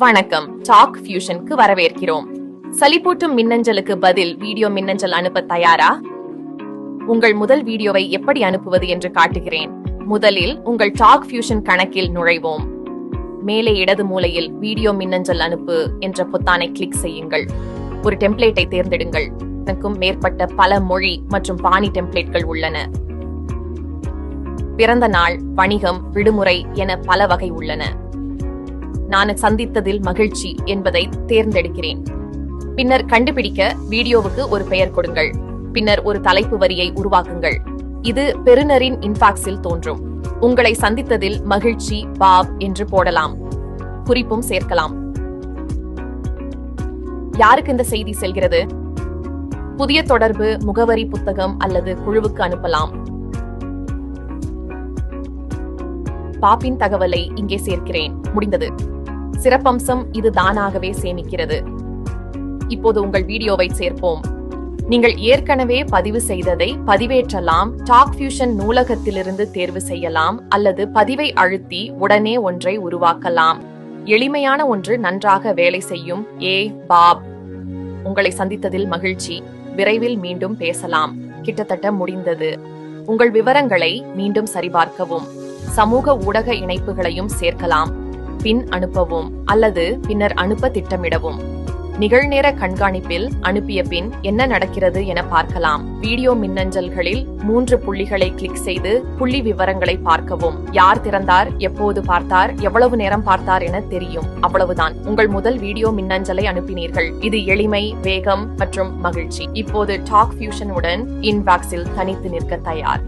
வணக்கம். டாக் ஃபியூஷனுக்கு வரவேற்கிறோம். சலிப்பூட்டும் மின்னஞ்சலுக்கு பதில் வீடியோ மின்னஞ்சல் அனுப்ப தயாரா? உங்கள் முதல் வீடியோவை எப்படி அனுப்புவது என்று காட்டுகிறேன். முதலில் உங்கள் டாக் ஃபியூஷன் கணக்கில் நுழைவோம். மேலே இடது மூலையில் வீடியோ மின்னஞ்சல் அனுப்பு என்ற பொத்தானை கிளிக் செய்யுங்கள். ஒரு டெம்ப்ளேட்டை தேர்ந்தெடுங்கள். எனக்கும் மேற்பட்ட பல மொழி மற்றும் பாணி டெம்ப்ளேட்கள் உள்ளன. பிறந்த நாள், வணிகம், விடுமுறை என பல வகை உள்ளன. நான் சந்தித்ததில் மகிழ்ச்சி என்பதை தேர்ந்தெடுக்கிறேன். பின்னர் கண்டுபிடிக்க வீடியோவுக்கு ஒரு பெயர் கொடுங்கள். பின்னர் ஒரு தலைப்பு வரியை உருவாக்குங்கள். இது பெறுநரின் இன்பாக்ஸில் தோன்றும். உங்களை சந்தித்ததில் மகிழ்ச்சி பாப் என்று போடலாம். குறிப்பும் சேர்க்கலாம். யாருக்கு இந்த செய்தி செல்கிறது? புதிய தொடர்பு, முகவரி, புத்தகம் அல்லது குழுவுக்கு அனுப்பலாம். பாப்பின் தகவலை இங்கே சேர்க்கிறேன். முடிந்தது. சிறப்பம்சம் இது தானாகவே சேமிக்கிறது. இப்போது உங்கள் வீடியோவை சேர்ப்போம். நீங்கள் ஏற்கனவே பதிவு செய்ததை பதிவேற்றலாம். டாக் ஃபியூஷன் நூலகத்திலிருந்து தேர்வு செய்யலாம் அல்லது பதிவை அழுத்தி உடனே ஒன்றை உருவாக்கலாம். எளிமையான ஒன்று நன்றாக வேலை செய்யும். பாப், உங்களை சந்தித்ததில் மகிழ்ச்சி. விரைவில் மீண்டும் பேசலாம். கிட்டத்தட்ட முடிந்தது. உங்கள் விவரங்களை மீண்டும் சரிபார்க்கவும். சமூக ஊடக இணைப்புகளையும் சேர்க்கலாம். பின் அனுப்பவும் அல்லது பின்னர் அனுப்ப திட்டமிடவும். நிகழ்நேர கண்காணிப்பில் அனுப்பிய பின் என்ன நடக்கிறது என பார்க்கலாம். வீடியோ மின்னஞ்சல்களில் 3 புள்ளிகளை கிளிக் செய்து புள்ளி விவரங்களை பார்க்கவும். யார் திறந்தார், எப்போது பார்த்தார், எவ்வளவு நேரம் பார்த்தார் என தெரியும். அவ்வளவுதான். உங்கள் முதல் வீடியோ மின்னஞ்சலை அனுப்பினீர்கள். இது எளிமை, வேகம் மற்றும் மகிழ்ச்சி. இப்போது டாக் ஃபியூஷன் உடன் இன்பாக்ஸில் தனித்து நிற்க தயார்.